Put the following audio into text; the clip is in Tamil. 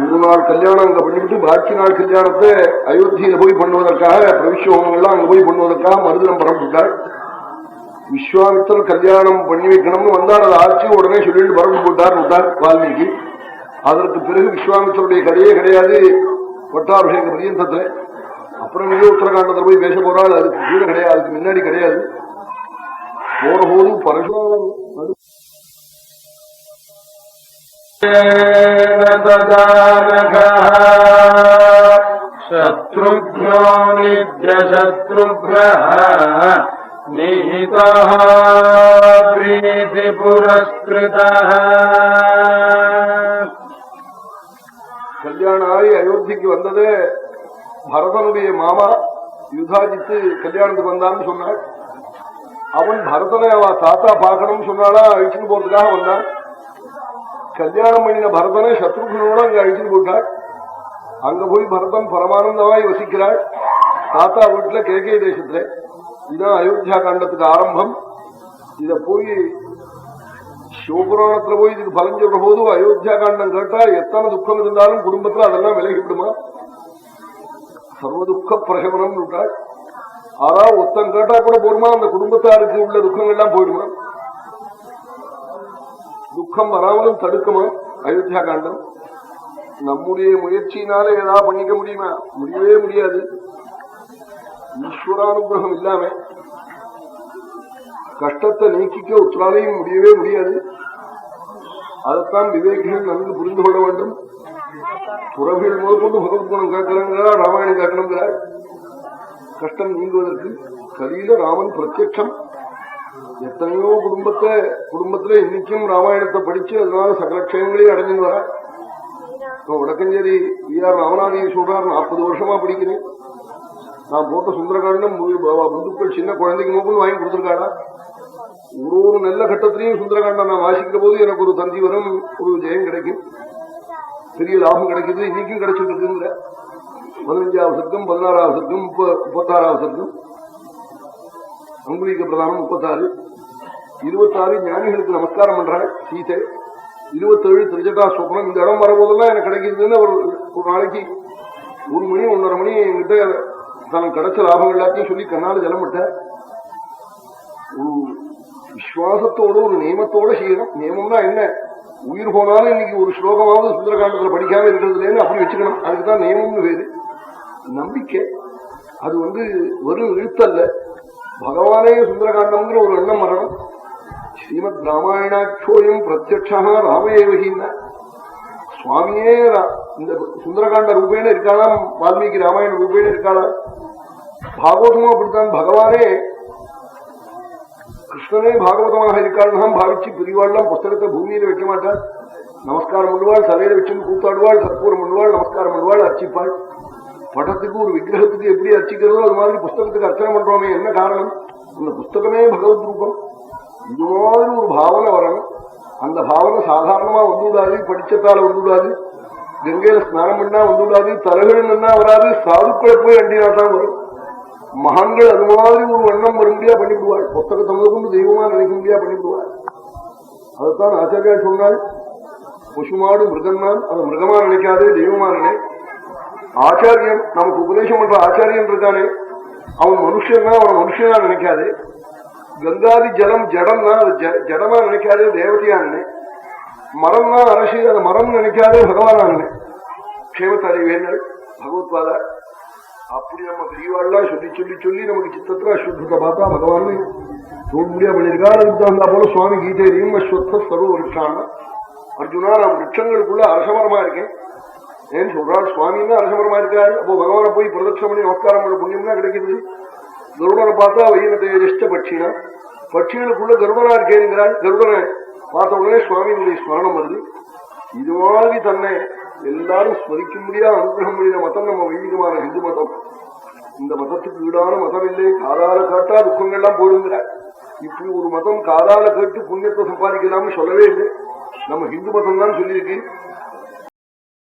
ஒரு நாள் கல்யாணம் அங்க பண்ணிவிட்டு பாக்கி நாள் கல்யாணத்தை அயோத்தியில போய் பண்ணுவதற்காக பிரவிஷ்யோகங்கள்லாம் அங்க போய் பண்ணுவதற்காக மருதினம் பரப்பிட்டாள். விஸ்வாமித்தர் கல்யாணம் பண்ணி வைக்கணும்னு வந்தால் அதை ஆட்சி உடனே சொல்லிட்டு பரப்பு போட்டார் விட்டார் வால்மீகி. அதற்கு பிறகு விஸ்வாமித்தருடைய கதையே கிடையாது பட்டாபிஷேக பரியந்தத்துல. அப்புறம் நீங்க உத்தரகாண்டத்துல போய் பேச போறாள், அதுக்கு கீழே கிடையாது, அதுக்கு முன்னாடி கிடையாது. போற போது பரசுராமன் சத்ருக்னோ நித்யசத்ருக்னः நிஹிதः பிரீதி புரஸ்கிருதः. கல்யாணம் ஆகி அயோத்திக்கு வந்ததே பரதனுடைய மாமா யுதாஜித்து கல்யாணத்துக்கு வந்தான்னு சொன்னாள். அவன் பரதனை அவ தாத்தா பார்க்கணும்னு சொன்னாலா அழிச்சுன்னு போறதுக்காக வந்தான். கல்யாணம் பண்ணின பரதனை சத்ருகனோட அங்க அழிச்சுன்னு போட்டாள். அங்க போய் பரதன் பரமானந்தமாய் வசிக்கிறாள் தாத்தா வீட்டுல கேகே தேசத்துல. இதுதான் அயோத்தியா காண்டத்துக்கு ஆரம்பம். இத போய் சிவபுராணத்துல போய் இதுக்கு பலன் சொல்ற போது அயோத்தியா காண்டம் கேட்டா எத்தனை துக்கம் இருந்தாலும் குடும்பத்துல அதெல்லாம் விலகிவிடுமா, சர்வ துக்க பிரகமனம் விட்டாள். ஆனா ஒத்தம் கேட்டா கூட போடுமா, அந்த குடும்பத்தாருக்கு உள்ள துக்கங்கள்லாம் போயிடுமா, துக்கம் வராமலும் தடுக்குமா அயோத்தியா காண்டம். நம்முடைய முயற்சியினால ஏதாவது பண்ணிக்க முடியுமா, முடியவே முடியாது. ஈஸ்வரானுகிரகம் இல்லாம கஷ்டத்தை நீக்கிக்க உத்தராலையும் முடியவே முடியாது. அதைத்தான் விவேகிகள் நன்கு புரிந்து கொள்ள வேண்டும். துறவிகள் முதற்கொண்டு பகவத்குணம் கேட்கலங்கிறார், ராமாயணம் கேட்கணுங்கிறார். கஷ்டம் நீங்குவதற்கு கலியில ராமன் பிரத்யட்சம். எத்தனையோ குடும்பத்துல இன்னைக்கும் ராமாயணத்தை படிச்சு அதனால சகல க்ஷேமங்களையும் அடைஞ்சுன்னு வர. வடக்கஞ்சேரி வி.ஆர். ராமநாதியை சொல்றார், 40 வருஷமா படிக்கிறேன். நான் போட்ட சுந்தரகாண்டம் பந்துக்கள் சின்ன குழந்தைக்கு நோக்கம் வாங்கி கொடுத்துருக்காடா. ஒரு நல்ல கட்டத்திலையும் சுந்தரகாண்டம் நான் வாசிக்கிற போது எனக்கு ஒரு தந்தி வரும், ஒரு ஜெயம் கிடைக்கும், பெரிய லாபம் கிடைக்குது. இன்னைக்கும் கிடைச்சிட்டு இருக்குங்கிற 15வது சர்க்கம் 16வது சர்க்கம் 36வது சர்க்கம் அங்குலீக பிரதானம் 36 26 ஞானிகளுக்கு நமஸ்காரம் பண்றாள் சீதை. 27 திரிஜட்டா சொப்னம். இந்த இடம் வரபோதெல்லாம் எனக்கு கிடைக்குதுன்னு ஒரு நாளைக்கு 1 மணி 1:30 மணி என்கிட்ட தனக்கு கிடைச்ச லாபம் எல்லாத்தையும் சொல்லி கண்ணால ஜலமிட்ட. ஒரு விசுவாசத்தோட ஒரு நியமத்தோட செய்யணும். நியமம்னா என்ன, உயிர் போனாலும் இன்னைக்கு ஒரு ஸ்லோகமாவது சுந்தரகாண்டத்துல படிக்காம இருக்கிறதுலேன்னு அப்படி வச்சுக்கணும். அதுக்குதான் நியமம்னு பேரு. நம்பிக்கை அது வெறும் இழுத்தல்ல, பகவானே சுந்தரகாண்டம்ங்கிற ஒரு எண்ணம் வரணும். ஸ்ரீமத் ராமாயணாட்சோயம் பிரத்யட்சா ராமேவகின்னா சுவாமியே இந்த சுந்தரகாண்ட ரூபேன இருக்காளாம், வால்மீகி ராமாயண ரூபேன இருக்காளா. பாகவதமும் அப்படித்தான். பகவானே கிருஷ்ணனே பாகவதமாக இருக்காள்னாம் பாவிச்சு பிரிவாள்லாம் புஸ்தகத்தை பூமியில வைக்க மாட்டாள். நமஸ்காரம் பண்ணுவாள், சலையில வச்சு கூத்தாடுவாள், கற்பூரம் பண்ணுவாள், நமஸ்காரம் பண்ணுவாள், அர்ச்சிப்பாள். படத்துக்கு ஒரு விக்கிரகத்துக்கு எப்படி அர்ச்சிக்கிறதோ அது மாதிரி புஸ்தகத்துக்கு அர்ச்சனை பண்றோமே. என்ன காரணம், அந்த புஸ்தகமே பகவத் ரூபம். இது மாதிரி ஒரு பாவனை வரணும். அந்த பாவனை சாதாரணமா வந்துவிடாது, படிச்சத்தால வந்துவிடாது, கங்கையில ஸ்நானம் பண்ணா வந்துவிடாது, தலைகள் நன்னா வராது, சாதுக்களை போய் அண்டினாதான் வரும். மகான்கள் அது மாதிரி ஒரு எண்ணம் வரும்படியா பண்ணிவிடுவாள். புத்தகத்தை கொண்டு தெய்வமா நினைக்க முடியா பண்ணிவிடுவாள். அதுதான் ஆச்சாரியா சொன்னாள், பசுமாடு மிருகம்தான், அதை மிருகமா நினைக்காதே தெய்வமா நினை. ஆச்சாரியன் நமக்கு உபதேசம் பண்ற ஆச்சாரியன் இருக்கானே அவன் மனுஷன்னா அவன் மனுஷனா நினைக்காதே. கங்காதி ஜலம் ஜடம்னா அது ஜடமா நினைக்காதே தேவதையா நினை. மரம்னா அரசு, அதை மரம் நினைக்காதே பகவானா நினை. க்ஷேமத்தாரி வேண்டல் பகவத்பாதா. அப்படி நம்ம பெரியவாள்லாம் சொல்லி சொல்லி சொல்லி நமக்கு சித்தத்துல அஸ்வத்தத்தை பார்த்தா பகவான் தோல் முடியா பண்ணியிருக்காரு. அதுக்கு தகுந்தா போல சுவாமி கீதையிலையும் அஸ்வத்த சர்வ விருட்சான அர்ஜுனா நான் விருட்சங்களுக்குள்ள அரசமரமா இருக்கேன் ஏன்னு சொல்றாள். சுவாமின்னா அரசமரமா இருக்காரு. அப்போ பகவானை போய் பிரதட்சம் பண்ணி நமஸ்காரம் பண்ண புண்ணியம்னா கிடைக்கிறது. கருடனை பார்த்தா வையன தேஜஸ்ட பட்சினா, பட்சிகளுக்குள்ள கருடனா இருக்கேங்கிறாள். கருடனை பார்த்த உடனே சுவாமியினுடைய ஸ்மரணம் வருது. இது மாதிரி தன்னை எல்லாரும் ஸ்மரிக்க முடியாத அனுகிரகம் முடியாத மதம் நம்ம வைதிகமான இந்து மதம். இந்த மதத்துக்கு ஈடான மதம் இல்லை. காதால கேட்டா துக்கங்கள்லாம் போடுங்கிறார். இப்படி ஒரு மதம் காதால கேட்டு புண்ணியத்தை சம்பாதிக்கலாம்னு சொல்லவே இல்லை. நம்ம ஹிந்து மதம் தான் சொல்லியிருக்கு.